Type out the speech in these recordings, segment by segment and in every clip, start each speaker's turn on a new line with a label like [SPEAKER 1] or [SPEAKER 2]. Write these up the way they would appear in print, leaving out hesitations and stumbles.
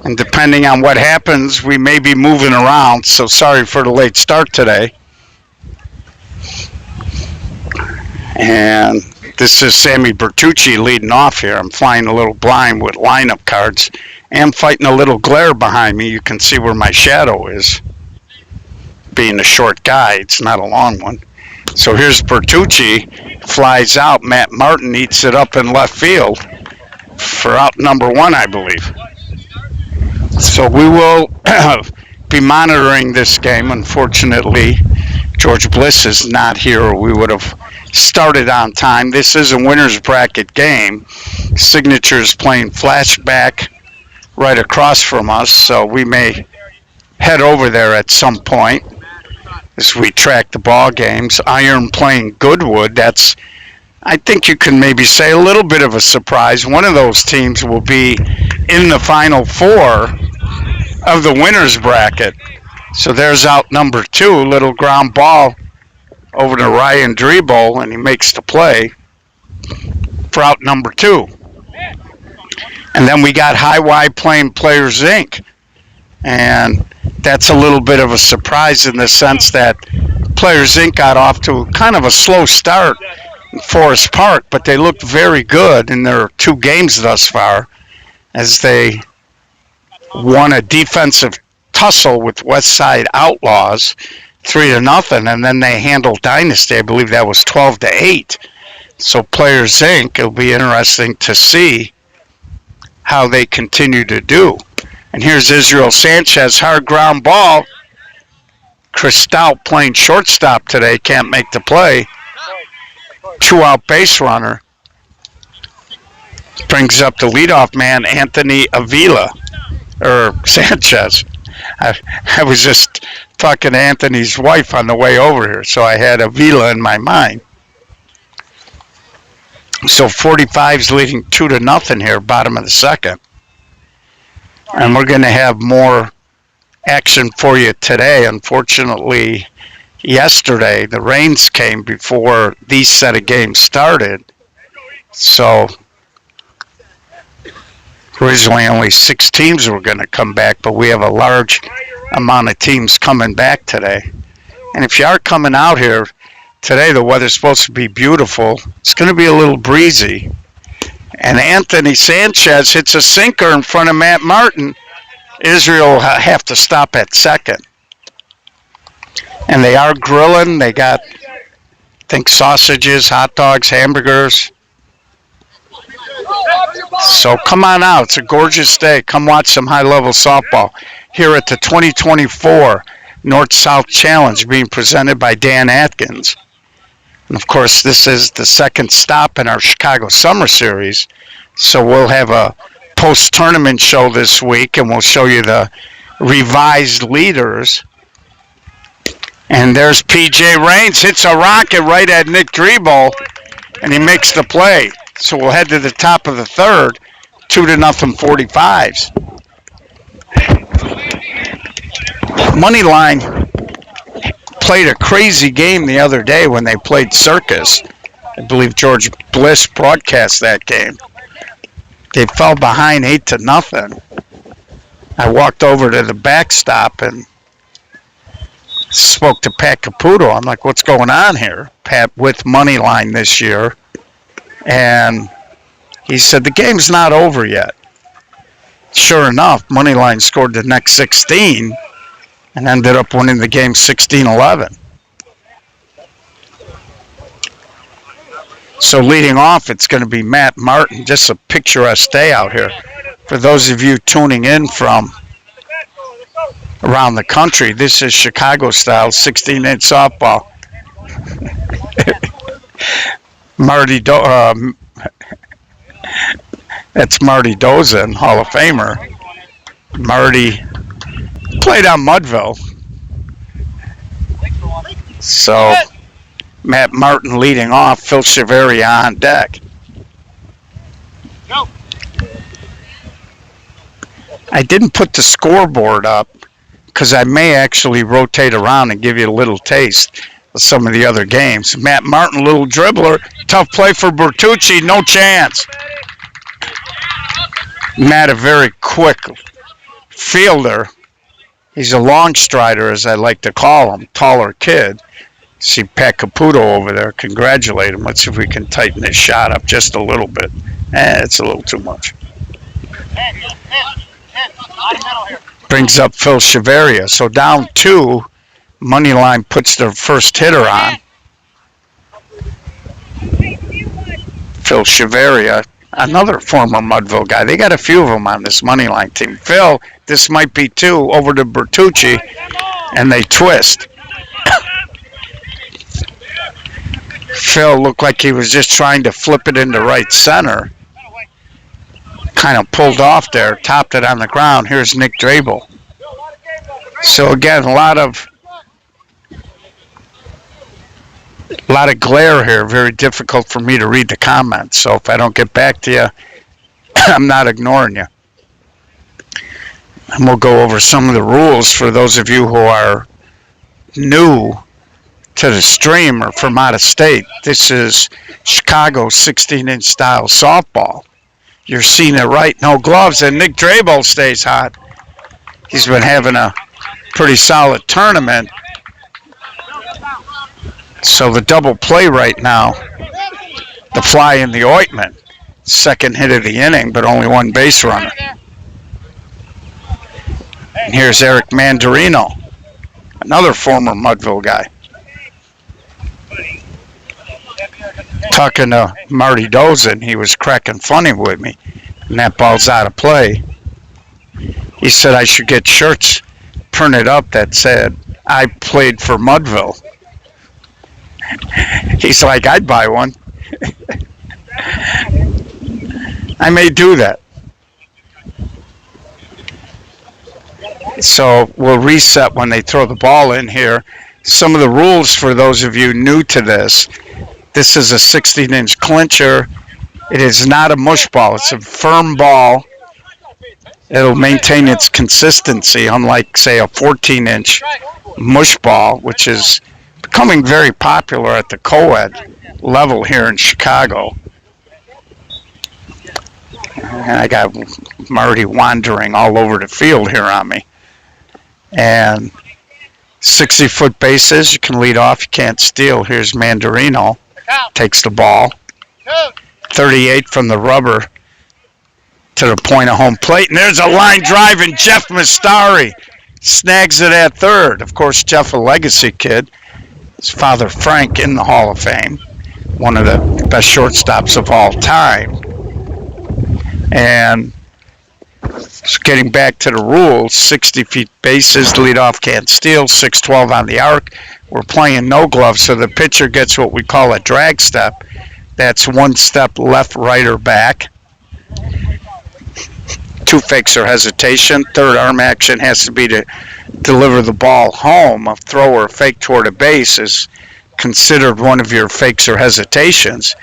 [SPEAKER 1] And depending on what happens, we may be moving around. So sorry for the late start today. And this is Sammy Bertucci leading off here. I'm flying a little blind with lineup cards and fighting a little glare behind me. You can see where my shadow is. Being a short guy, it's not a long one. So here's Bertucci, flies out. Matt Martin eats it up in left field for out number 1, I believe. So we will be monitoring this game. Unfortunately, George Bliss is not here, or we would have started on time. This is a winner's bracket game. Signature's playing flashback right across from us, so we may head over there at some point as we track the ball games. Iron playing Goodwood. That's, I think you can maybe say, a little bit of a surprise. One of those teams will be in the Final Four of the winner's bracket. So there's out number 2, little ground ball over to Ryan Drebo, and he makes the play for out number 2. And then we got High Y playing Players Inc. And that's a little bit of a surprise in the sense that Players Inc. got off to kind of a slow start in Forest Park, but they looked very good in their 2 games thus far as they won a defensive tussle with West Side Outlaws 3-0, and then they handled Dynasty. I believe that was 12-8. So Players Inc., it'll be interesting to see how they continue to do. And here's Israel Sanchez, hard ground ball. Chris Stout playing shortstop today, can't make the play. 2-out base runner. Brings up the leadoff man, Anthony Avila, or Sanchez. I was just talking to Anthony's wife on the way over here, so I had Avila in my mind. So 45's leading 2-0 here, bottom of the second. And we're going to have more action for you today. Unfortunately, yesterday, the rains came before these set of games started. So originally only 6 teams were going to come back, but we have a large amount of teams coming back today. And if you are coming out here today, the weather's supposed to be beautiful. It's going to be a little breezy. And Anthony Sanchez hits a sinker in front of Matt Martin. Israel will have to stop at second. And they are grilling. They got, I think, sausages, hot dogs, hamburgers. So come on out. It's a gorgeous day. Come watch some high-level softball here at the 2024 North-South Challenge being presented by Dan Atkins. And, of course, this is the second stop in our Chicago Summer Series. So we'll have a post-tournament show this week, and we'll show you the revised leaders. And there's P.J. Raines, hits a rocket right at Nick Drebo, and he makes the play. So we'll head to the top of the third, 2-0 45s. Moneyline played a crazy game the other day when they played Circus. I believe George Bliss broadcast that game. They fell behind 8-0. I walked over to the backstop and spoke to Pat Caputo. I'm like, what's going on here? Pat with Moneyline this year. And he said, the game's not over yet. Sure enough, Moneyline scored the next 16 and ended up winning the game 16-11. So leading off, it's going to be Matt Martin. Just a picturesque day out here. For those of you tuning in from around the country, this is Chicago-style 16-inch softball. That's Marty Dozan, Hall of Famer. Marty played on Mudville. So Matt Martin leading off, Phil Chaveria on deck. I didn't put the scoreboard up because I may actually rotate around and give you a little taste of some of the other games. Matt Martin, little dribbler, tough play for Bertucci, no chance. Matt, a very quick fielder. He's a long strider, as I like to call him, taller kid. See Pat Caputo over there. Congratulate him. Let's see if we can tighten his shot up just a little bit. It's a little too much. Brings up Phil Chaveria. So down 2, Moneyline puts their first hitter on. Phil Chaveria, another former Mudville guy. They got a few of them on this Moneyline team. Phil, this might be 2 over to Bertucci, and they twist. Phil looked like he was just trying to flip it into right center. Kind of pulled off there, topped it on the ground. Here's Nick Drabel. So again, a lot of glare here. Very difficult for me to read the comments. So if I don't get back to you, I'm not ignoring you. And we'll go over some of the rules for those of you who are new to the stream or from out of state. This is Chicago 16-inch style softball. You're seeing it right, no gloves, and Nick Drabel stays hot. He's been having a pretty solid tournament. So the double play right now, the fly in the ointment. Second hit of the inning, but only 1 base runner. And here's Eric Mandarino, another former Mudville guy. Talking to Marty Dozen, he was cracking funny with me, and that ball's out of play. He said I should get shirts printed up that said, I played for Mudville. He's like, I'd buy one. I may do that. So we'll reset when they throw the ball in here. Some of the rules for those of you new to this. This is a 16-inch clincher. It is not a mush ball. It's a firm ball. It'll maintain its consistency, unlike, say, a 14-inch mush ball, which is becoming very popular at the co-ed level here in Chicago. And I got Marty wandering all over the field here on me. And 60-foot bases, you can lead off, you can't steal. Here's Mandarino, takes the ball. 38 from the rubber to the point of home plate. And there's a line drive, and Jeff Mastari snags it at third. Of course, Jeff, a legacy kid. His father, Frank, in the Hall of Fame. One of the best shortstops of all time. And getting back to the rules, 60 feet bases, leadoff can't steal, 6-12 on the arc. We're playing no glove, so the pitcher gets what we call a drag step. That's 1 step left, right, or back. 2 fakes or hesitation. Third arm action has to be to deliver the ball home. A throw or a fake toward a base is considered one of your fakes or hesitations.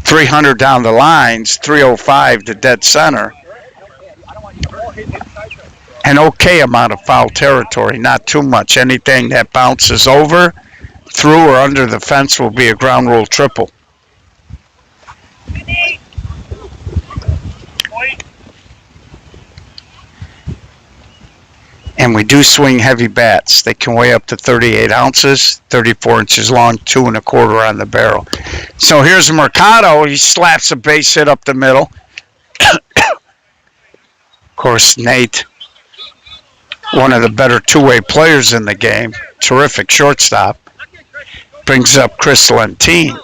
[SPEAKER 1] 300 down the lines, 305 to dead center. An okay amount of foul territory, not too much. Anything that bounces over, through, or under the fence will be a ground rule triple. And we do swing heavy bats. They can weigh up to 38 ounces, 34 inches long, 2 1/4 on the barrel. So here's Mercado. He slaps a base hit up the middle. Of course, Nate, one of the better two-way players in the game, terrific shortstop, brings up Chris Lentine.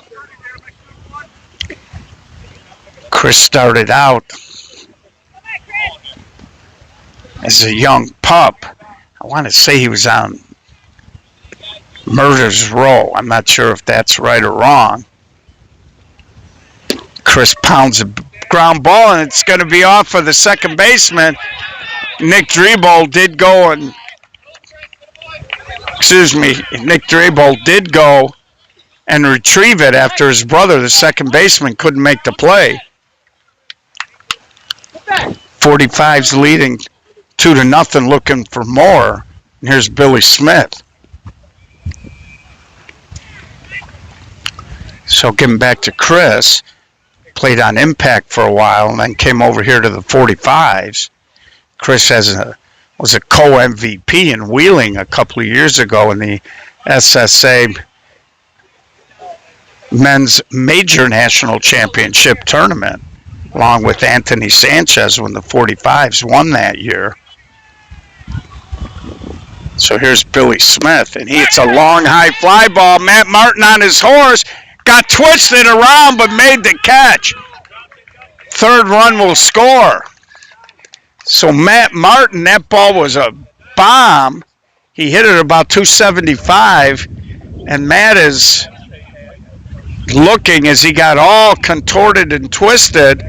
[SPEAKER 1] Chris started out as a young pup. I want to say he was on Murder's Row. I'm not sure if that's right or wrong. Chris pounds a ground ball, and it's going to be off for the second baseman. Nick Drabel did go and, Nick Drabel did go and retrieve it after his brother, the second baseman, couldn't make the play. 45's leading 2-0, looking for more. And here's Billy Smith. So getting back to Chris, played on Impact for a while and then came over here to the 45s. Chris was a co-MVP in Wheeling a couple of years ago in the SSA Men's Major National Championship Tournament, along with Anthony Sanchez when the 45s won that year. So here's Billy Smith, and he hits a long high fly ball. Matt Martin on his horse, got twisted around but made the catch. Third run will score. So Matt Martin, that ball was a bomb. He hit it about 275, and Matt is looking as he got all contorted and twisted.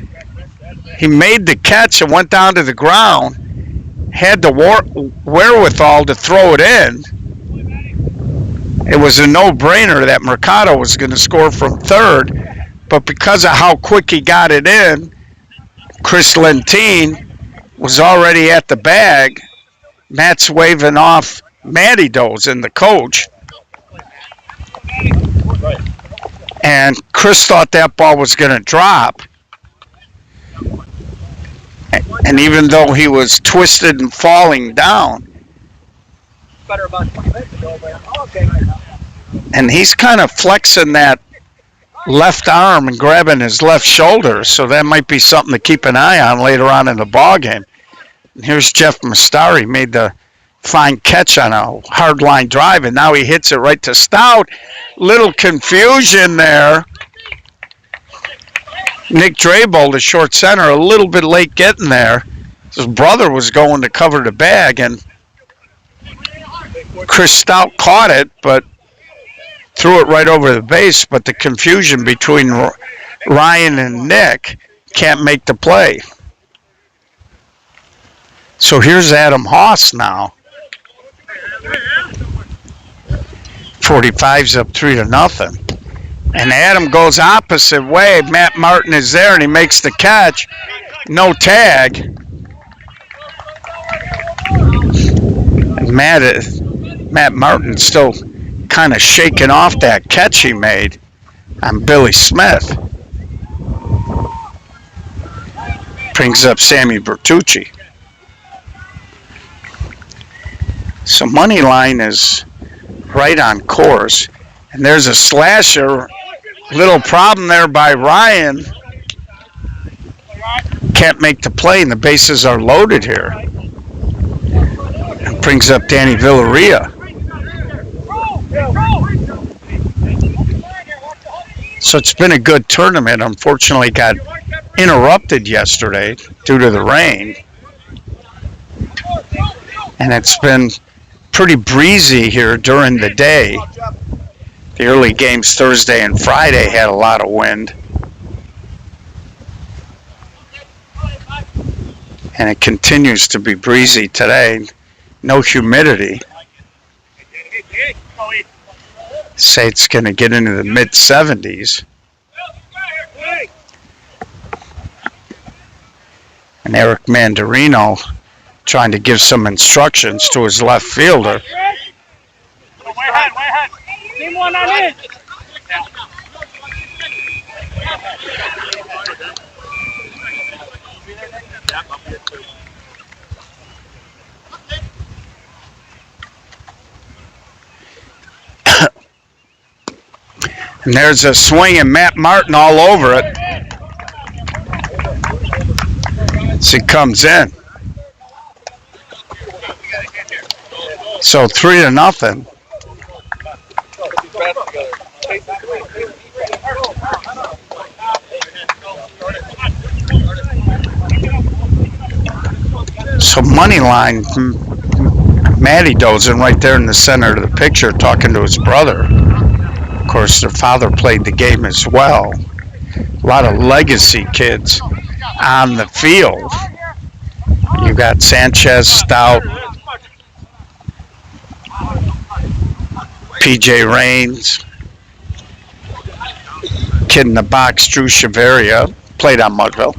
[SPEAKER 1] He made the catch and went down to the ground, had the wherewithal to throw it in. It was a no-brainer that Mercado was going to score from third, but because of how quick he got it in, Chris Lentine was already at the bag. Matt's waving off Matty Dozen, the coach. And Chris thought that ball was going to drop. And even though he was twisted and falling down, and he's kind of flexing that left arm and grabbing his left shoulder, so that might be something to keep an eye on later on in the ballgame. And here's Jeff Mastari, made the fine catch on a hard line drive, and now he hits it right to Stout. Little confusion there. Nick Drabel, the short center, a little bit late getting there. His brother was going to cover the bag, and Chris Stout caught it, but threw it right over the base. But the confusion between Ryan and Nick can't make the play. So here's Adam Haas now. 45's up 3-0. And Adam goes opposite way. Matt Martin is there, and he makes the catch. No tag. And Matt Martin still kind of shaking off that catch he made on Billy Smith. Brings up Sammy Bertucci. So money line is right on course. And there's a slasher. Little problem there by Ryan. Can't make the play, and the bases are loaded here. And brings up Danny Villaria. So it's been a good tournament. Unfortunately, got interrupted yesterday due to the rain. And it's been pretty breezy here during the day. The early games Thursday and Friday had a lot of wind. And it continues to be breezy today. No humidity. Say it's going to get into the mid-70s. And Eric Mandarino trying to give some instructions to his left fielder. Team one on in. And there's a swing, and Matt Martin all over it as he comes in. So 3-0. So money line, Matty Dozen right there in the center of the picture talking to his brother. Of course, their father played the game as well. A lot of legacy kids on the field. You got Sanchez, Stout, P.J. Raines, kid in the box, Drew Chaveria, played on Mudville.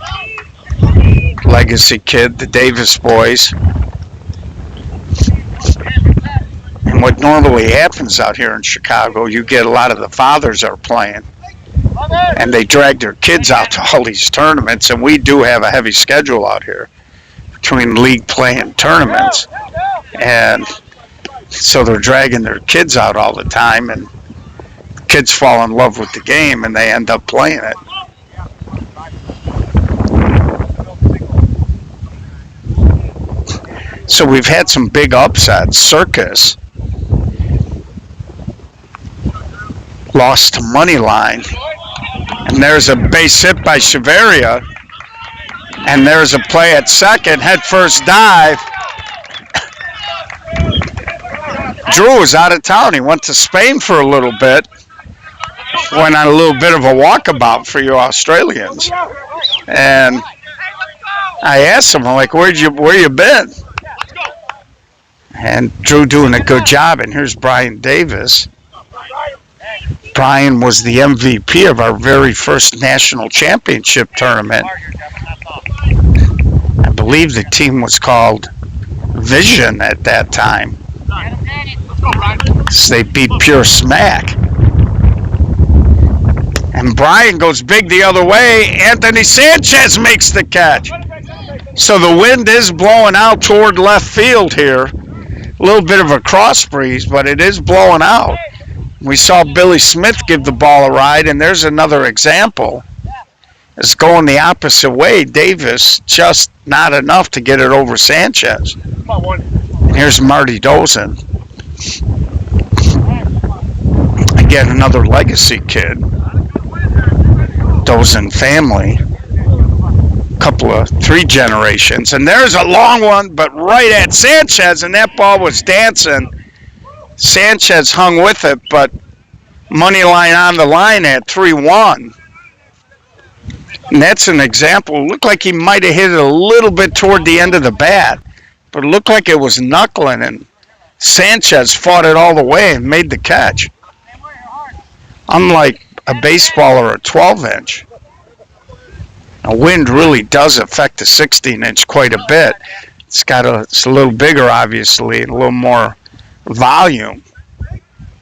[SPEAKER 1] Legacy kid, the Davis boys. And what normally happens out here in Chicago, you get a lot of the fathers are playing. And they drag their kids out to all these tournaments, and we do have a heavy schedule out here. between league play and tournaments. And so they're dragging their kids out all the time, and kids fall in love with the game, and they end up playing it. So we've had some big upsets. Circus lost to Moneyline. And there's a base hit by Cheveria. And there's a play at second. Head first dive. Drew was out of town. He went to Spain for a little bit. Went on a little bit of a walkabout for you Australians. And I asked him, I'm like, where you been? And Drew doing a good job. And here's Brian Davis. Brian was the MVP of our very first national championship tournament. I believe the team was called Vision at that time. So they beat Pure Smack. And Brian goes big the other way. Anthony Sanchez makes the catch. So the wind is blowing out toward left field here. A little bit of a cross breeze, but it is blowing out. We saw Billy Smith give the ball a ride, and there's another example. It's going the opposite way. Davis just not enough to get it over Sanchez. And here's Marty Dozen. Again, another legacy kid. Dozen family. Couple of 3 generations. And there's a long one, but right at Sanchez, and that ball was dancing. Sanchez hung with it, but Moneyline on the line at 3-1. And that's an example. It looked like he might have hit it a little bit toward the end of the bat, but it looked like it was knuckling, and Sanchez fought it all the way and made the catch. Unlike a baseball or a 12-inch. A wind really does affect the 16-inch quite a bit. It's a little bigger, obviously, and a little more volume.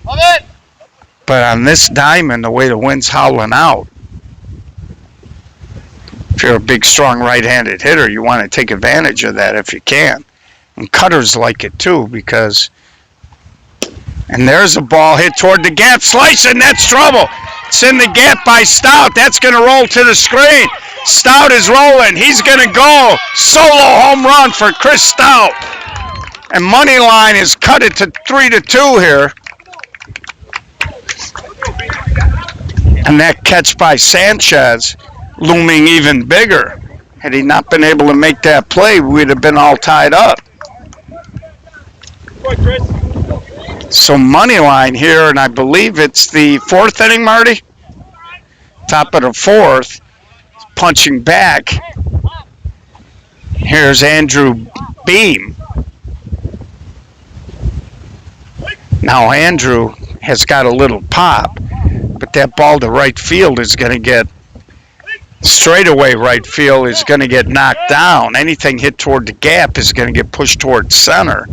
[SPEAKER 1] But on this diamond, the way the wind's howling out, if you're a big, strong right-handed hitter, you want to take advantage of that if you can. And cutters like it too, because... And there's a ball hit toward the gap, slicing, that's trouble. It's in the gap by Stout. That's going to roll to the screen. Stout is rolling. He's going to go. Solo home run for Chris Stout. And Moneyline has cut it to 3-2 here. And that catch by Sanchez looming even bigger. Had he not been able to make that play, we'd have been all tied up. So Moneyline here, and I believe it's the 4th inning, Marty? Top of the 4th, punching back. Here's Andrew Beam. Now Andrew has got a little pop, but that ball to right field is going to get, straightaway right field is going to get knocked down. Anything hit toward the gap is going to get pushed toward center.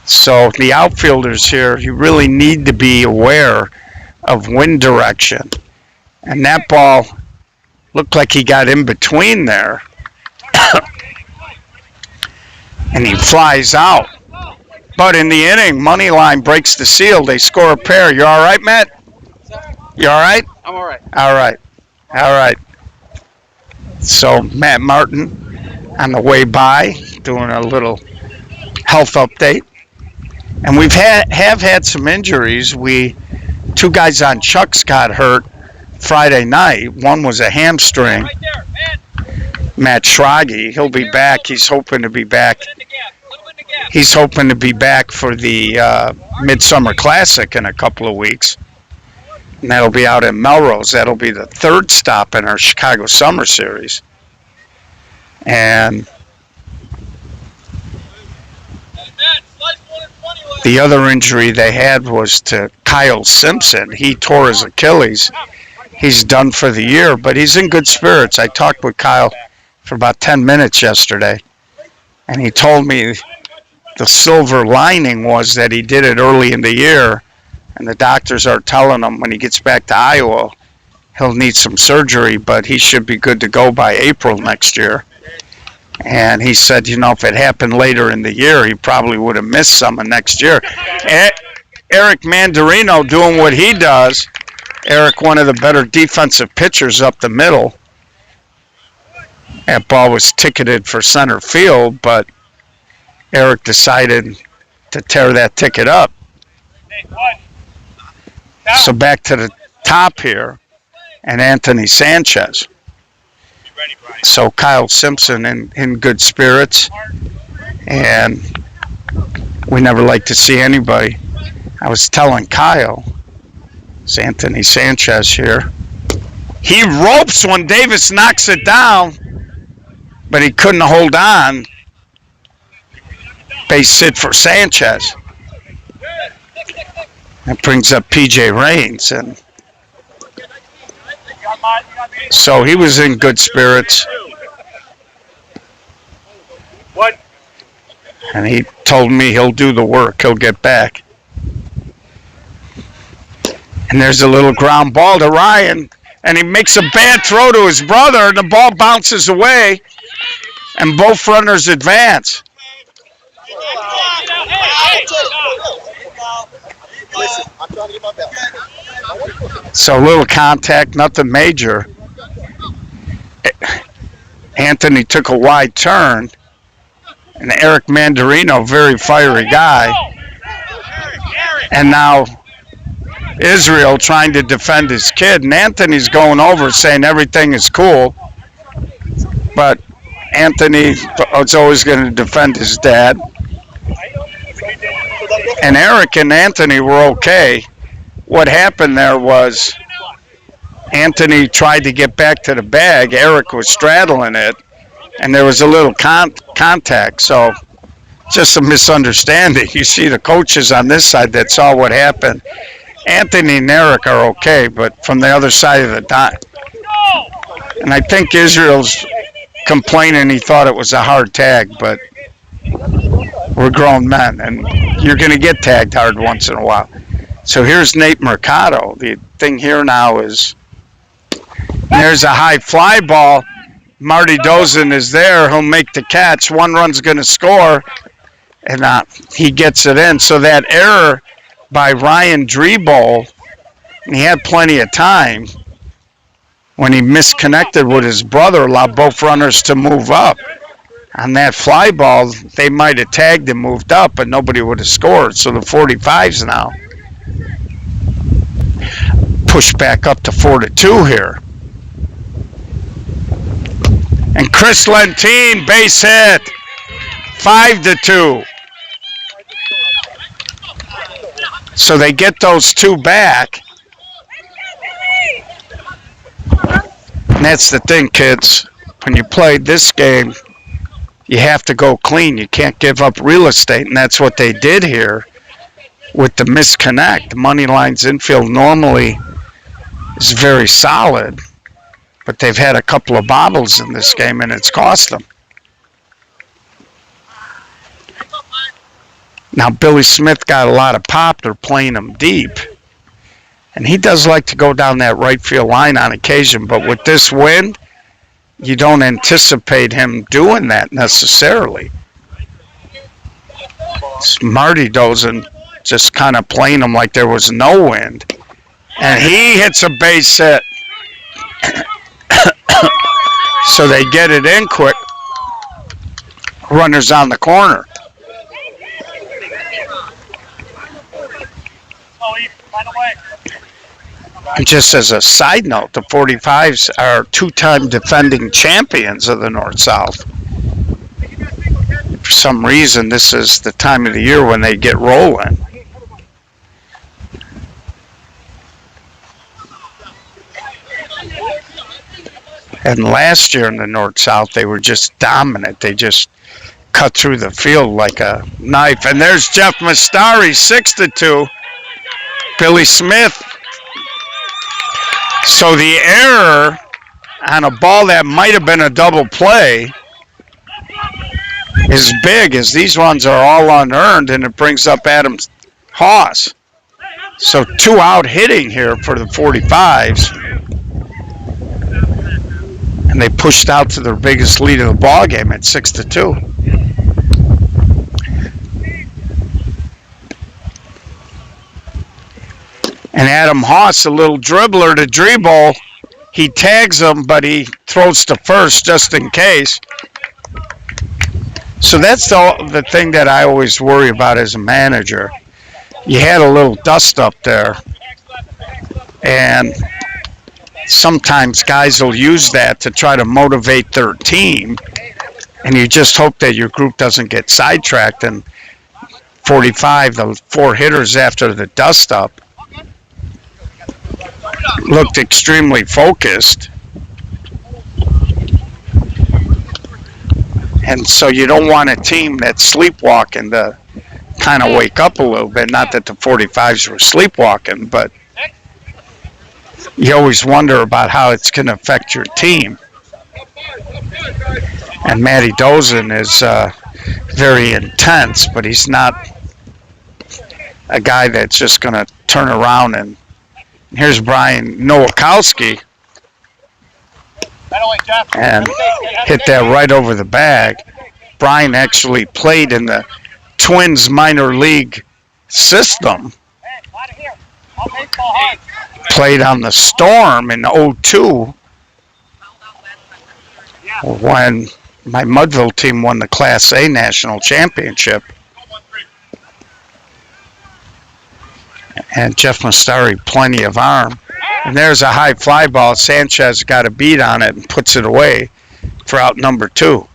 [SPEAKER 1] So the outfielders here, you really need to be aware of wind direction. And that ball looked like he got in between there. And he flies out. But in the inning, Moneyline breaks the seal. They score a pair. You all right, Matt? You all right?
[SPEAKER 2] I'm all right.
[SPEAKER 1] All right. All right. So Matt Martin on the way by, doing a little health update. And we've had some injuries. 2 guys on Chuck's got hurt Friday night. One was a hamstring.
[SPEAKER 2] Right there,
[SPEAKER 1] Matt Schrage, he'll be back. He's hoping to be back. He's hoping to be back for the Midsummer Classic in a couple of weeks. And that'll be out in Melrose. That'll be the 3rd stop in our Chicago Summer Series. And the other injury they had was to Kyle Simpson. He tore his Achilles. He's done for the year, but he's in good spirits. I talked with Kyle for about 10 minutes yesterday, and he told me the silver lining was that he did it early in the year, and the doctors are telling him when he gets back to Iowa, he'll need some surgery, but he should be good to go by April next year. And he said, if it happened later in the year, he probably would have missed some of next year. Eric Mandarino doing what he does. Eric, one of the better defensive pitchers up the middle. That ball was ticketed for center field, but Eric decided to tear that ticket up. So back to the top here, and Anthony Sanchez. So Kyle Simpson in good spirits, and we never like to see anybody. I was telling Kyle, it's Anthony Sanchez here. He ropes when Davis knocks it down, but he couldn't hold on. Base hit for Sanchez. That brings up PJ Raines, and so he was in good spirits. And he told me he'll do the work. He'll get back. And there's a little ground ball to Ryan, and he makes a bad throw to his brother, and the ball bounces away, and both runners advance. So a little contact, nothing major. Anthony took a wide turn, and Eric Mandarino, very fiery guy. And now Israel trying to defend his kid, and Anthony's going over saying everything is cool. But Anthony is always going to defend his dad. And Eric and Anthony were okay. What happened there was Anthony tried to get back to the bag. Eric was straddling it, and there was a little contact. So just a misunderstanding. You see the coaches on this side that saw what happened. Anthony and Eric are okay, but from the other side of the dime. And I think Israel's complaining he thought it was a hard tag, but we're grown men, and you're going to get tagged hard once in a while. So here's Nate Mercado. The thing here now is there's a high fly ball. Marty Dozen is there. He'll make the catch. One run's going to score, and he gets it in. So that error by Ryan Drebo, and he had plenty of time when he misconnected with his brother, allowed both runners to move up. On that fly ball, they might have tagged and moved up, but nobody would have scored. So the 45s now push back up to 4-2 here. And Chris Lentine, base hit, 5-2. So they get those two back. And that's the thing, kids. When you play this game, you have to go clean. You can't give up real estate, and that's what they did here with the misconnect. The money lines infield normally is very solid, but they've had a couple of bobbles in this game, and it's cost them. Now, Billy Smith got a lot of pop. They're playing him deep. And he does like to go down that right field line on occasion, but with this wind, you don't anticipate him doing that necessarily. It's Marty Dozen just kind of playing him like there was no wind. And he hits a base hit. So they get it in quick. Runner's on the corner. And just as a side note, the 45s are two-time defending champions of the North-South. For some reason, this is the time of the year when they get rolling. And last year in the North-South, they were just dominant. They just cut through the field like a knife. And there's Jeff Mastari, 6-2. Billy Smith. So the error on a ball that might have been a double play is big, as these runs are all unearned, and it brings up Adam Haas. So 2 out hitting here for the 45s. and they pushed out to their biggest lead of the ball game at 6-2. And Adam Haas, a little dribbler to dribble, he tags him, but he throws to first just in case. So that's the thing that I always worry about as a manager. You had a little dust up there, and sometimes guys will use that to try to motivate their team, and you just hope that your group doesn't get sidetracked. And 45, the 4 hitters after the dust up, looked extremely focused. And so you don't want a team that's sleepwalking to kind of wake up a little bit. Not that the 45s were sleepwalking, but you always wonder about how it's going to affect your team. And Matty Dozen is very intense, but he's not a guy that's just going to turn around. And here's Brian Nowakowski, and hit that right over the bag. Brian actually played in the Twins minor league system. Played on the Storm in 2002 when my Mudville team won the Class A national championship. And Jeff Mastari, plenty of arm. And there's a high fly ball. Sanchez got a beat on it and puts it away for out number 2.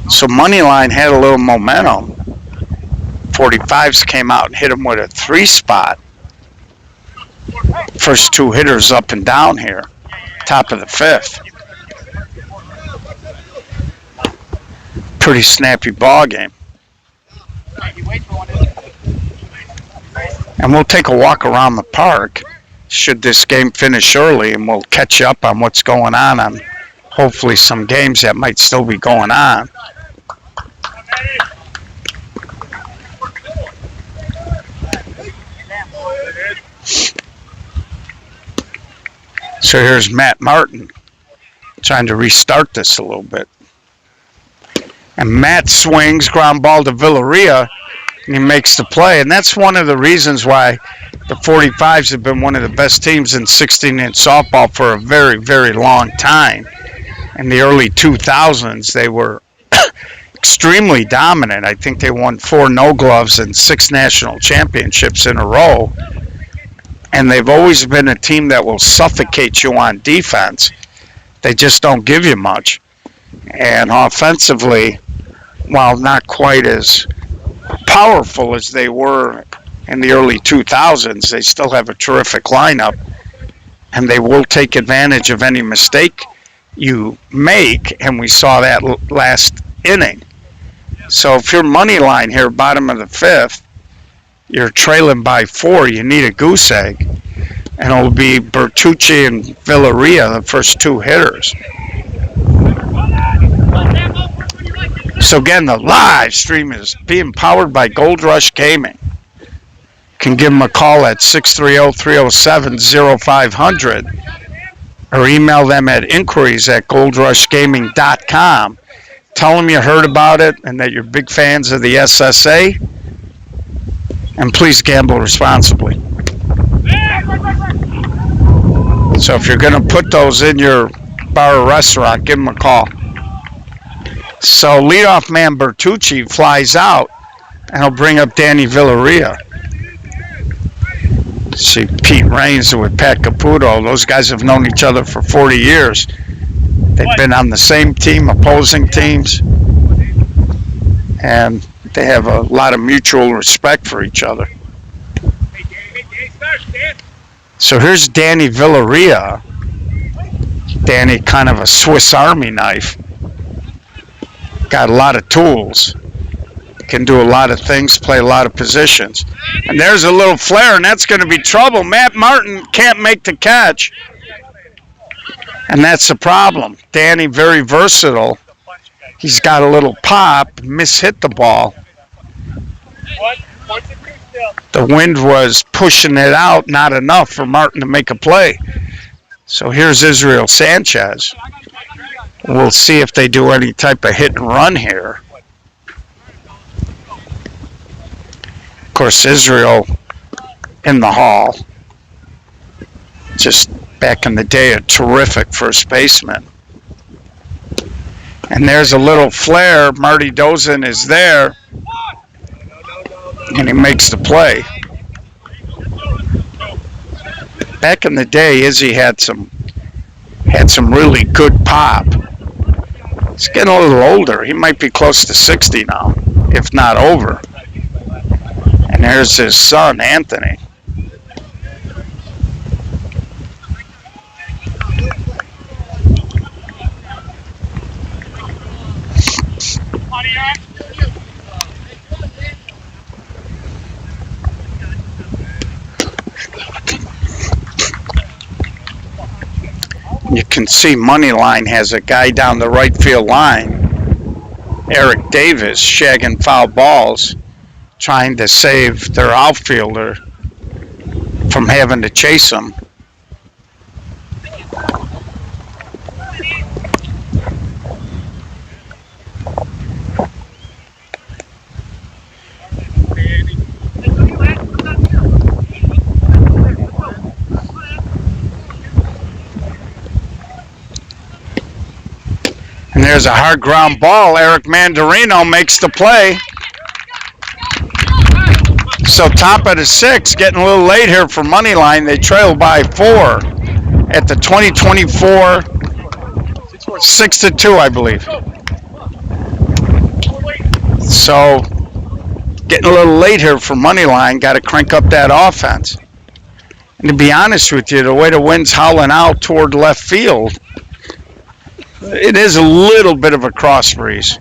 [SPEAKER 1] So Moneyline had a little momentum. 45s came out and hit him with a 3 spot. First 2 hitters up and down here. Top of the 5th. Pretty snappy ball game. And we'll take a walk around the park should this game finish early, and we'll catch you up on what's going on hopefully some games that might still be going on. So here's Matt Martin trying to restart this a little bit. And Matt swings, ground ball to Villarreal, and he makes the play. And that's one of the reasons why the 45s have been one of the best teams in 16-inch softball for a very, very long time. In the early 2000s, they were extremely dominant. I think they won 4 no gloves and 6 national championships in a row. And they've always been a team that will suffocate you on defense. They just don't give you much. And offensively, while not quite as powerful as they were in the early 2000s, they still have a terrific lineup, and they will take advantage of any mistake you make, and we saw that last inning. So if you're money line here, bottom of the 5th, you're trailing by 4, you need a goose egg, and it'll be Bertucci and Villarreal, the first 2 hitters. So again, the live stream is being powered by Gold Rush Gaming. You can give them a call at 630-307-0500 or email them at inquiries@goldrushgaming.com. Tell them you heard about it and that you're big fans of the SSA. And please gamble responsibly. So if you're going to put those in your bar or restaurant, give them a call. So leadoff man Bertucci flies out, and he'll bring up Danny Villarreal. See Pete Raines with Pat Caputo. Those guys have known each other for 40 years. They've been on the same team, opposing teams, and they have a lot of mutual respect for each other. So here's Danny Villarreal. Danny, kind of a Swiss Army knife. Got a lot of tools. Can do a lot of things, play a lot of positions. And there's a little flare, and that's going to be trouble. Matt Martin can't make the catch. And that's the problem. Danny, very versatile. He's got a little pop, mishit the ball. The wind was pushing it out, not enough for Martin to make a play. So here's Israel Sanchez. We'll see if they do any type of hit and run here. Of course, Israel in the hall. Just back in the day, a terrific first baseman. And there's a little flare. Marty Dozin is there. And he makes the play. Back in the day, Izzy had some really good pop. He's getting a little older. He might be close to 60 now, if not over. And there's his son, Anthony. You can see Moneyline has a guy down the right field line, Eric Davis, shagging foul balls, trying to save their outfielder from having to chase him. And there's a hard ground ball. Eric Mandarino makes the play. So top of the sixth, getting a little late here for Moneyline. They trail by 4 at the 2024 6-2, I believe. So getting a little late here for Moneyline. Got to crank up that offense. And to be honest with you, the way the wind's howling out toward left field, it is a little bit of a cross breeze.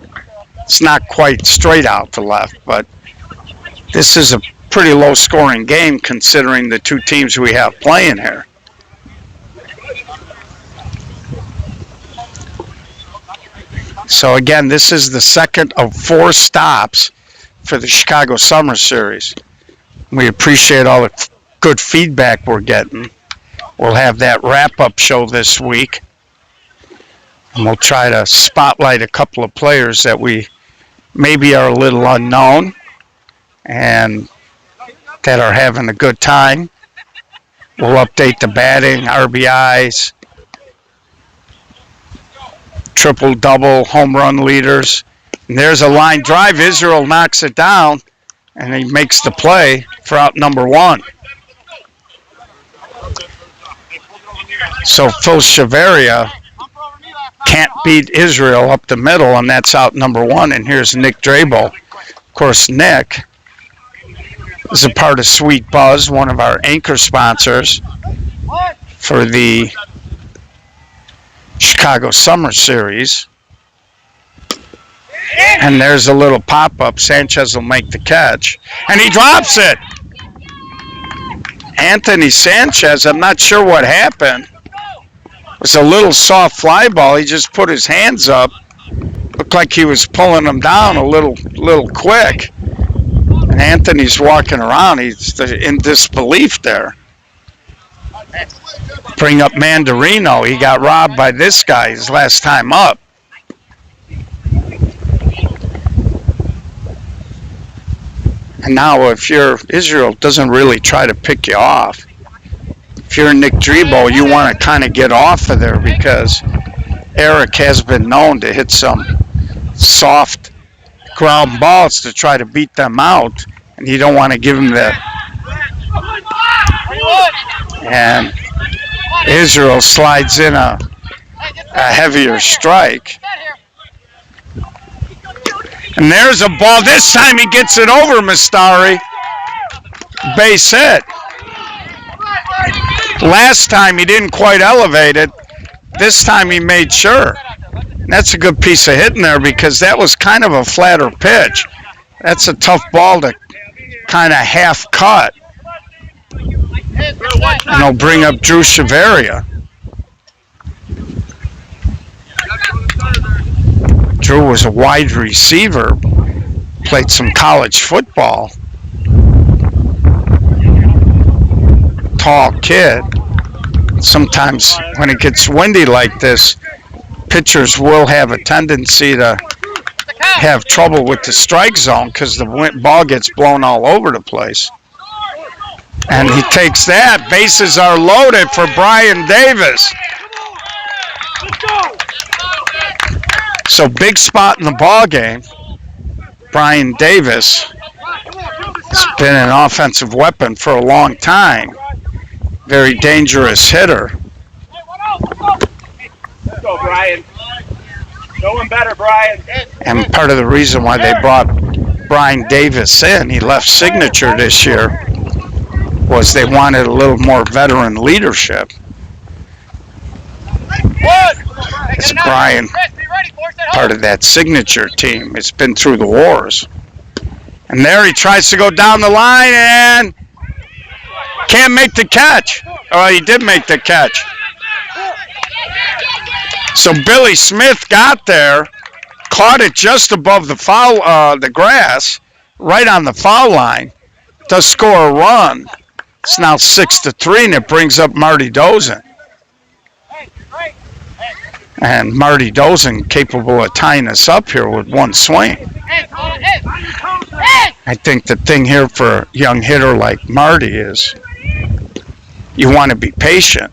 [SPEAKER 1] It's not quite straight out to left, but this is a pretty low scoring game considering the two teams we have playing here. So again, this is the second of 4 stops for the Chicago Summer Series. We appreciate all the good feedback we're getting. We'll have that wrap-up show this week. And we'll try to spotlight a couple of players that we maybe are a little unknown and that are having a good time. We'll update the batting, RBIs, triple-double, home run leaders. And there's a line drive. Israel knocks it down, and he makes the play for out number 1. So Phil Chavarria can't beat Israel up the middle, and that's out number 1. And here's Nick Drabo. Of course, Nick is a part of Sweet Buzz, one of our anchor sponsors for the Chicago Summer Series. And there's a little pop-up. Sanchez will make the catch, and he drops it. Anthony Sanchez, I'm not sure what happened. It was a little soft fly ball. He just put his hands up. Looked like he was pulling them down a little quick. And Anthony's walking around. He's in disbelief there. Bring up Mandarino. He got robbed by this guy his last time up. And now if you're Israel, doesn't really try to pick you off. If you're Nick Drabo, you want to kind of get off of there because Eric has been known to hit some soft ground balls to try to beat them out, and you don't want to give him that. And Israel slides in a heavier strike. And there's a ball. This time he gets it over Mastari. Base hit. Last time he didn't quite elevate it. This time he made sure. And that's a good piece of hitting there because that was kind of a flatter pitch. That's a tough ball to kind of half cut. And he'll bring up Drew Chavarria. Drew was a wide receiver, played some college football. tall kid. Sometimes when it gets windy like this, pitchers will have a tendency to have trouble with the strike zone because the ball gets blown all over the place. And he takes that. Bases are loaded for Brian Davis. So big spot in the ball game. Brian Davis has been an offensive weapon for a long time. Very dangerous hitter.
[SPEAKER 2] Let's go, Brian. No one better, Brian.
[SPEAKER 1] And part of the reason why they brought Brian Davis in, he left Signature this year, was they wanted a little more veteran leadership. It's Brian, part of that Signature team. It's been through the wars. And there he tries to go down the line and can't make the catch. Oh, he did make the catch. So Billy Smith got there, caught it just above the foul, the grass, right on the foul line, does score a run. It's now 6-3, and it brings up Marty Dozen. And Marty Dozen capable of tying us up here with one swing. I think the thing here for a young hitter like Marty is you want to be patient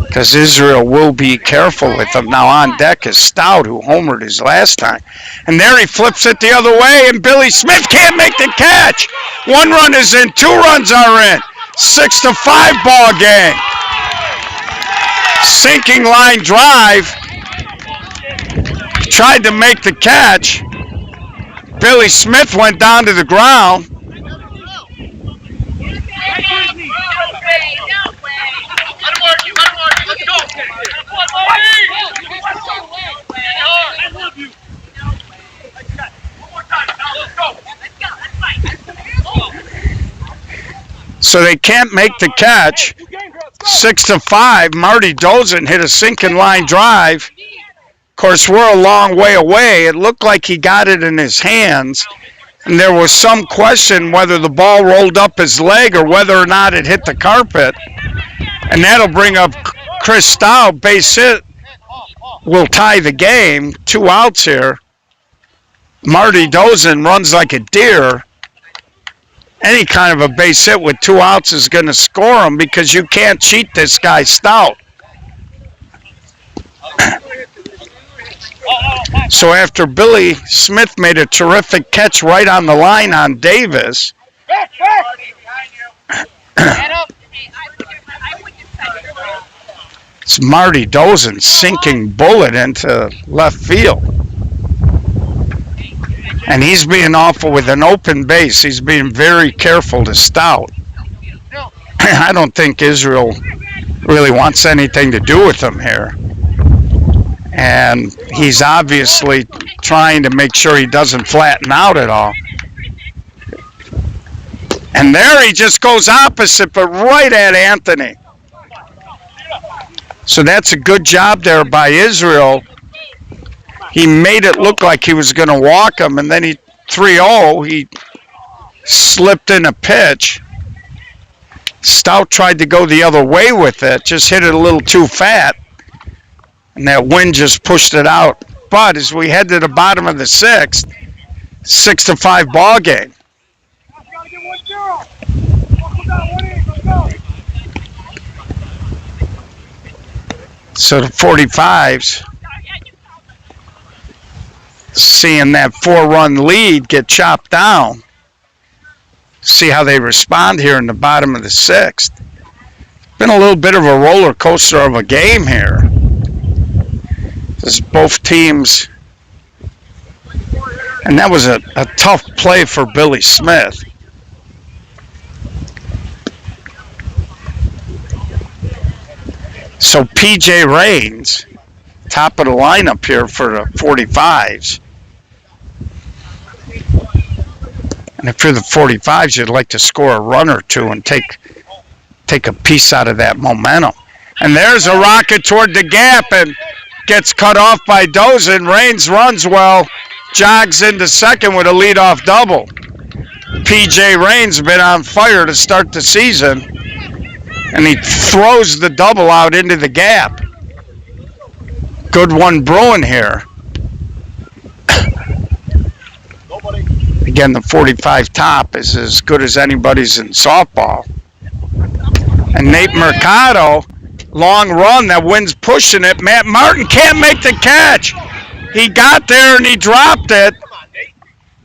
[SPEAKER 1] because Israel will be careful with him. Now on deck is Stout, who homered his last time. And there he flips it the other way, and Billy Smith can't make the catch. One run is in, 2 runs are in. 6-5 ball game. Sinking line drive. Tried to make the catch. Billy Smith went down to the ground. So they can't make the catch. 6-5. Marty Dozen hit a sinking line drive. Of course, we're a long way away. It looked like he got it in his hands. And there was some question whether the ball rolled up his leg or whether or not it hit the carpet. And that'll bring up Chris Stout. Base hit will tie the game. 2 outs here. Marty Dozen runs like a deer. Any kind of a base hit with 2 outs is going to score him because you can't cheat this guy Stout. So after Billy Smith made a terrific catch right on the line on Davis, it's Marty Dozen sinking bullet into left field. And he's being awful with an open base. He's being very careful to Stout. I don't think Israel really wants anything to do with him here. And he's obviously trying to make sure he doesn't flatten out at all. And there he just goes opposite, but right at Anthony. So that's a good job there by Israel. He made it look like he was going to walk him, and then he 3-0. He slipped in a pitch. Stout tried to go the other way with it, just hit it a little too fat. And that wind just pushed it out. But as we head to the bottom of the 6th, 6-5 ball game. So the 45s, seeing that 4-run lead get chopped down, see how they respond here in the bottom of the 6th. Been a little bit of a roller coaster of a game here. This both teams, and that was a tough play for Billy Smith. So P.J. Raines, top of the lineup here for the 45s. And if you're the 45s, you'd like to score a run or two and take a piece out of that momentum. And there's a rocket toward the gap and gets cut off by Dozen. Raines runs well, jogs into second with a leadoff double. P.J. Raines been on fire to start the season. and he throws the double out into the gap. Good one brewing here. Again, the 45 top is as good as anybody's in softball. And Nate Mercado, long run, that wind's pushing it. Matt Martin can't make the catch. He got there and he dropped it.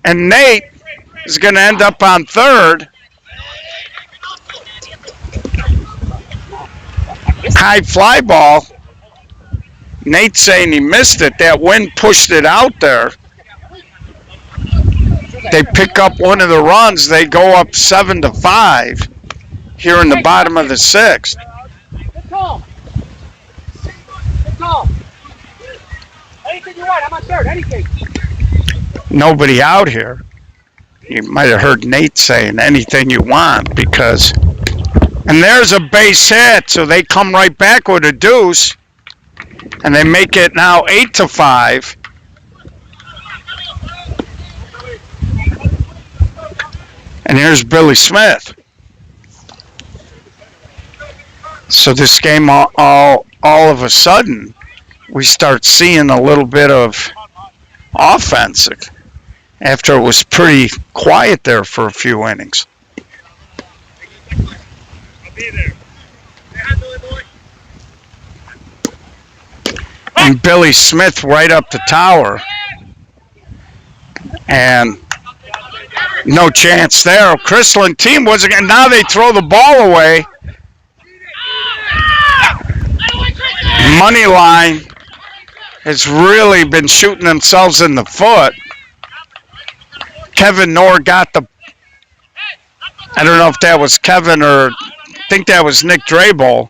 [SPEAKER 1] And Nate is going to end up on third. High fly ball. Nate's saying he missed it. That wind pushed it out there. They pick up one of the runs. They go up 7-5 here in the bottom of the sixth.
[SPEAKER 3] Good call. Good call. Anything you want. I'm on third. Anything.
[SPEAKER 1] Nobody out here. You might have heard Nate saying anything you want because, and there's a base hit, so they come right back with a deuce, and they make it now 8-5. And here's Billy Smith. So this game, all of a sudden, we start seeing a little bit of offense after it was pretty quiet there for a few innings. And Billy Smith right up the tower. And no chance there. Chrisland team wasn't. Now they throw the ball away. Moneyline has really been shooting themselves in the foot. Kevin Knorr got the. I don't know if that was Kevin or I think that was Nick Drabel.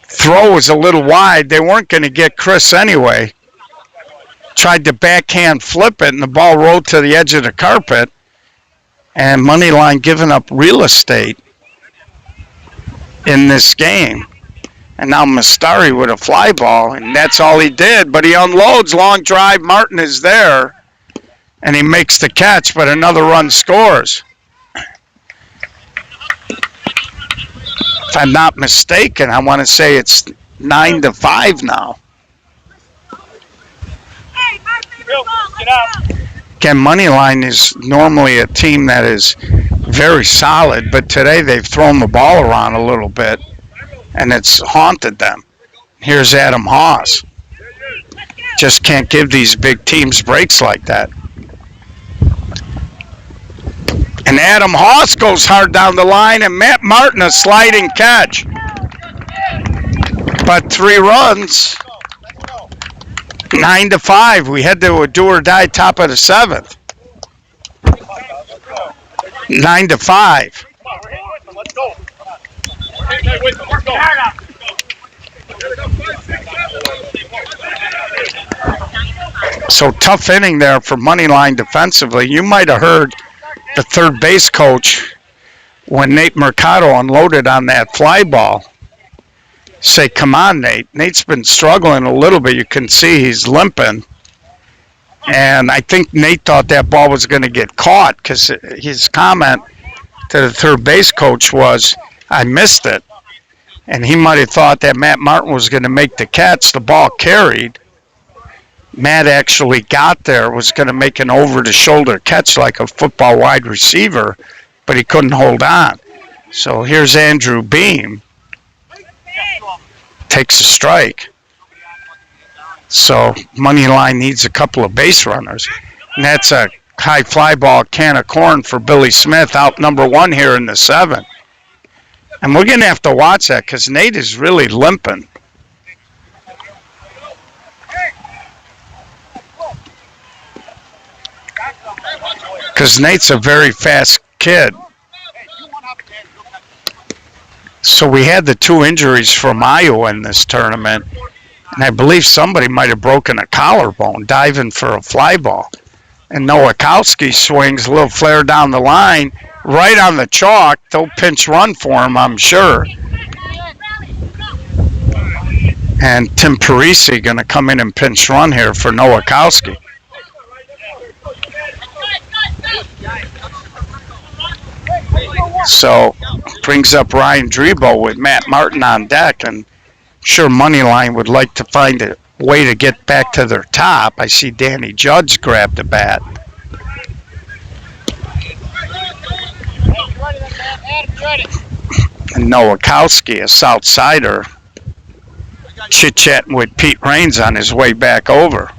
[SPEAKER 1] Throw was a little wide. They weren't going to get Chris anyway. Tried to backhand flip it, and the ball rolled to the edge of the carpet. And Moneyline giving up real estate in this game. And now Mastari with a fly ball, and that's all he did. But he unloads, long drive. Martin is there, and he makes the catch, but another run scores. If I'm not mistaken, I want to say it's 9-5 now. Again, Moneyline is normally a team that is very solid, but today they've thrown the ball around a little bit, and it's haunted them. Here's Adam Haas. Just can't give these big teams breaks like that. And Adam Haas goes hard down the line, and Matt Martin a sliding catch. But 3 runs, 9-5. We head to a do or die top of the 7th. 9-5.
[SPEAKER 2] Let's go.
[SPEAKER 1] So tough inning there for Moneyline defensively. You might have heard the third base coach, when Nate Mercado unloaded on that fly ball, say, come on, Nate. Nate's been struggling a little bit. You can see he's limping. And I think Nate thought that ball was going to get caught because his comment to the third base coach was, I missed it. And he might have thought that Matt Martin was going to make the catch. The ball carried. Matt actually got there, was going to make an over-the-shoulder catch like a football wide receiver, but he couldn't hold on. So here's Andrew Beam. Takes a strike. So Moneyline needs a couple of base runners. And that's a high fly ball can of corn for Billy Smith, out number 1 here in the 7th. And we're going to have to watch that because Nate is really limping. Because Nate's a very fast kid. So we had the 2 injuries from Iowa in this tournament. And I believe somebody might have broken a collarbone diving for a fly ball. And Nowakowski swings a little flare down the line, right on the chalk. They'll pinch run for him, I'm sure. And Tim Parisi going to come in and pinch run here for Nowakowski. So brings up Ryan Drebo with Matt Martin on deck, and sure Moneyline would like to find a way to get back to their top. I see Danny Judge grab the bat. And Nowakowski, a South Sider, chit-chatting with Pete Raines on his way back over.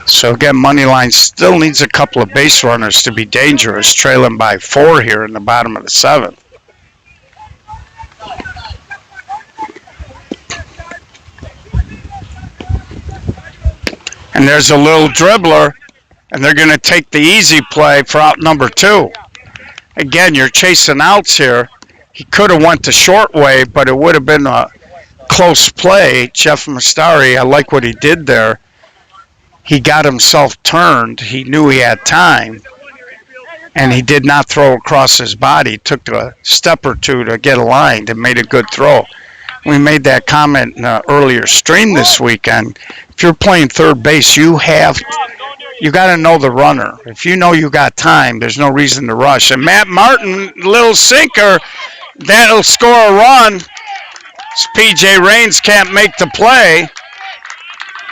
[SPEAKER 1] So again, Moneyline still needs a couple of base runners to be dangerous, trailing by 4 here in the bottom of the 7th. And there's a little dribbler, and they're going to take the easy play for out number 2. Again, you're chasing outs here. He could have went the short way, but it would have been a close play. Jeff Mastari, I like what he did there. He got himself turned. He knew he had time, and he did not throw across his body. Took a step or two to get aligned and made a good throw. We made that comment in an earlier stream this weekend. If you're playing third base, you got to know the runner. If you know you got time, there's no reason to rush. And Matt Martin, little sinker, that'll score a run. P.J. Raines can't make the play.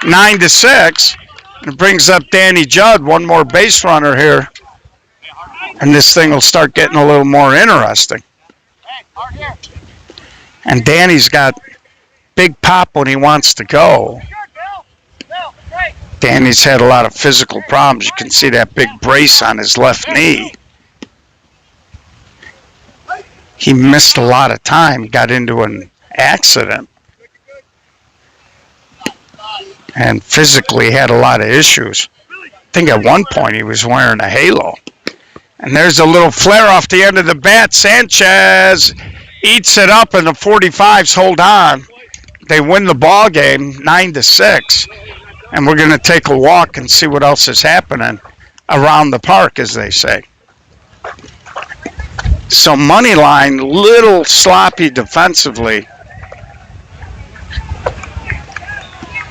[SPEAKER 1] 9-6. It brings up Danny Judd, one more base runner here. And this thing will start getting a little more interesting. And Danny's got big pop when he wants to go. Danny's had a lot of physical problems. You can see that big brace on his left knee. He missed a lot of time, got into an accident, and physically had a lot of issues. I think at one point he was wearing a halo. And there's a little flare off the end of the bat. Sanchez eats it up, and the 45s hold on. They win the ball game 9-6. And we're going to take a walk and see what else is happening around the park, as they say. So Moneyline, little sloppy defensively.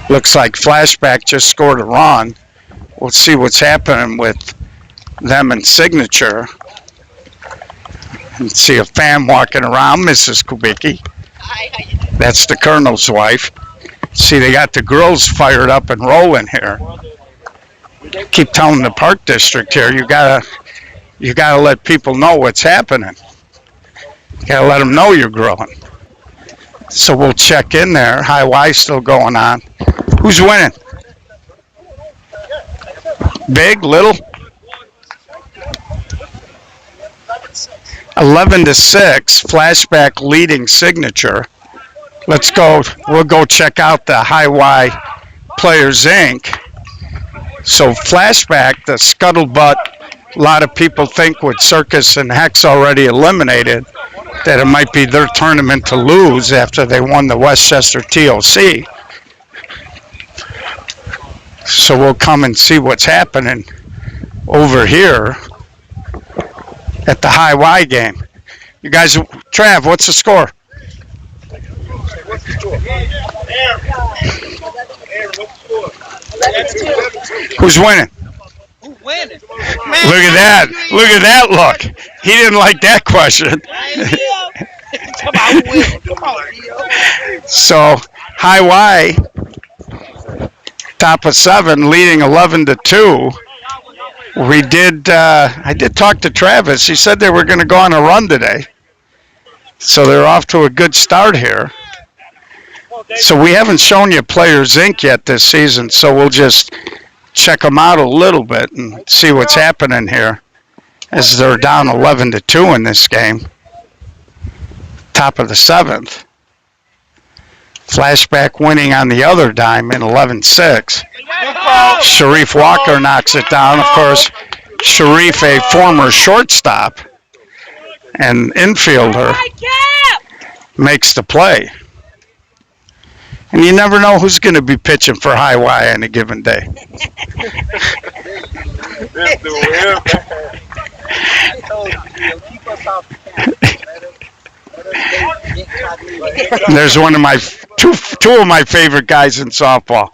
[SPEAKER 1] Looks like Flashback just scored a run. We'll see what's happening with them and Signature. And see a fan walking around, Mrs. Kubicki.
[SPEAKER 4] Hi, how you doing?
[SPEAKER 1] That's the Colonel's wife. See, they got the girls fired up and rolling here. Keep telling the Park District here, you gotta let people know what's happening. You gotta let them know you're growing. So we'll check in there. High Y still going on. Who's winning? Big, little? 11-6. Flashback leading Signature. Let's go. We'll go check out the High Y Players Inc. So Flashback, the scuttlebutt, a lot of people think with Circus and Hex already eliminated, that it might be their tournament to lose after they won the Westchester TOC. So we'll come and see what's happening over here at the High Y game. You guys, Trav, what's the score? Who's winning?
[SPEAKER 4] Who's winning?
[SPEAKER 1] Look at that. Look at that look. He didn't like that question.
[SPEAKER 4] Come on, who winning? Come on, Leo.
[SPEAKER 1] So, High Y, top of 7, leading 11-2. I did talk to Travis. He said they were going to go on a run today. So they're off to a good start here. So we haven't shown you Players Inc. yet this season, so we'll just check them out a little bit and see what's happening here as they're down 11-2 in this game. Top of the 7th. Flashback winning on the other dime in 11-6. Sharif Walker knocks it down. Of course, Sharif, a former shortstop and infielder, makes the play. And you never know who's going to be pitching for High Y on a given day.
[SPEAKER 4] I told you, Bill, keep us off the camera. Let us get incognito.
[SPEAKER 1] There's one of my two of my favorite guys in softball,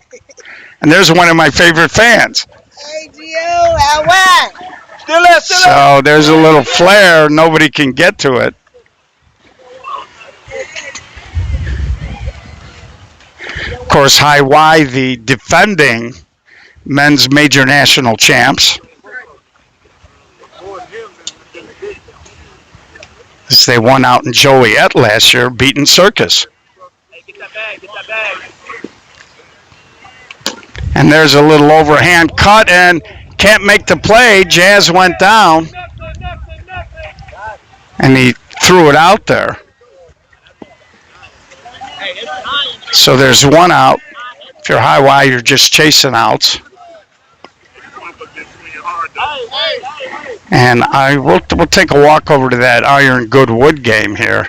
[SPEAKER 1] and there's one of my favorite fans.
[SPEAKER 4] Hey, Gio, how wide?
[SPEAKER 2] Still there, still there.
[SPEAKER 1] So there's a little flare. Nobody can get to it. Of course, High Y, the defending men's major national champs. As they won out in Joliet last year, beating Circus.
[SPEAKER 2] Hey, get that bag, get that bag.
[SPEAKER 1] And there's a little overhand cut and can't make the play. Jazz went down and he threw it out there. So there's one out. If you're High Y, you're just chasing outs. And we'll take a walk over to that Iron Goodwood game here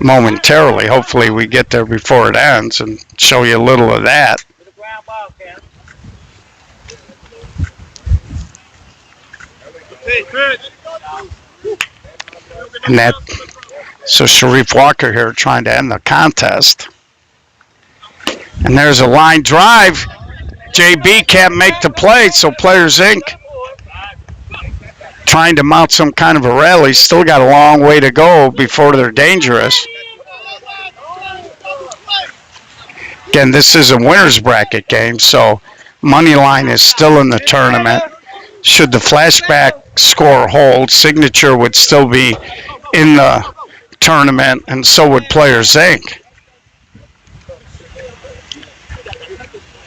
[SPEAKER 1] momentarily. Hopefully we get there before it ends and show you a little of that. And that, so Sharif Walker here trying to end the contest. And there's a line drive. JB can't make the play, so Players Inc. trying to mount some kind of a rally. Still got a long way to go before they're dangerous. Again, this is a winner's bracket game, so money line is still in the tournament. Should the flashback score hold, Signature would still be in the tournament, and so would Players Inc.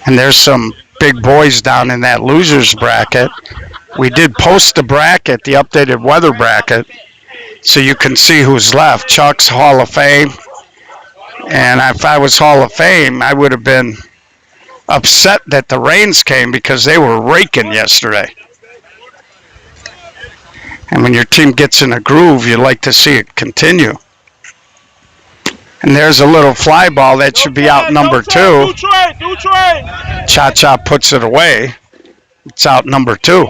[SPEAKER 1] And there's some big boys down in that losers bracket. We did post the bracket, the updated weather bracket, so you can see who's left. Chuck's Hall of Fame. And if I was Hall of Fame, I would have been upset that the rains came because they were raking yesterday. And when your team gets in a groove, you like to see it continue. And there's a little fly ball that should be out number 2. Cha-Cha puts it away. It's out number 2.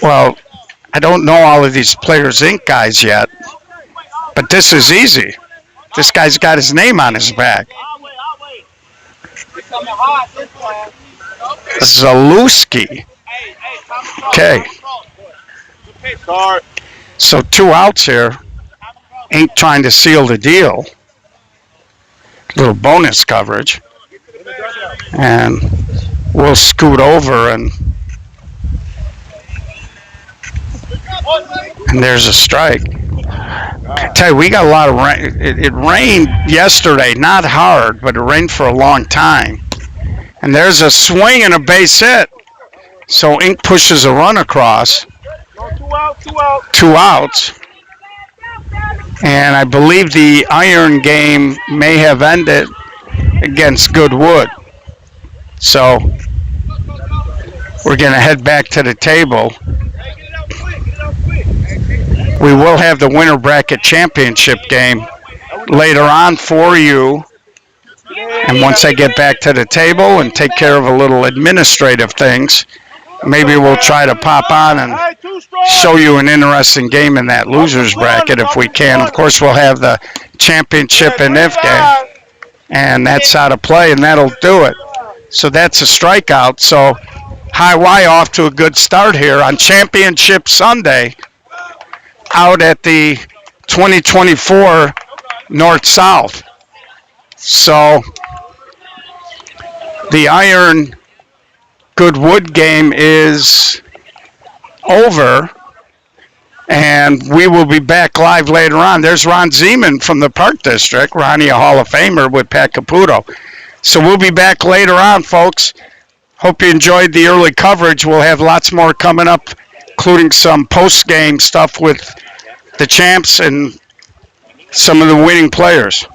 [SPEAKER 1] Well, I don't know all of these Players Inc. guys yet, but this is easy. This guy's got his name on his back. Zalewski. Okay. So 2 outs here. Inc. trying to seal the deal. Little bonus coverage. And we'll scoot over and there's a strike. I tell you, we got a lot of rain. It rained yesterday, not hard, but it rained for a long time. And there's a swing and a base hit. So Inc. pushes a run across. 2 outs. And I believe the Iron game may have ended against Goodwood. So we're going to head back to the table. We will have the winter bracket championship game later on for you. And once I get back to the table and take care of a little administrative things, maybe we'll try to pop on and show you an interesting game in that losers bracket if we can. Of course, we'll have the championship and IF game. And that's how to play, and that'll do it. So that's a strikeout. So High Y off to a good start here on Championship Sunday out at the 2024 North-South. So the Iron Goodwood game is over, and we will be back live later on. There's Ron Zeman from the Park District, Ronnie, a Hall of Famer, with Pat Caputo. So we'll be back later on, folks. Hope you enjoyed the early coverage. We'll have lots more coming up, including some post-game stuff with the champs and some of the winning players.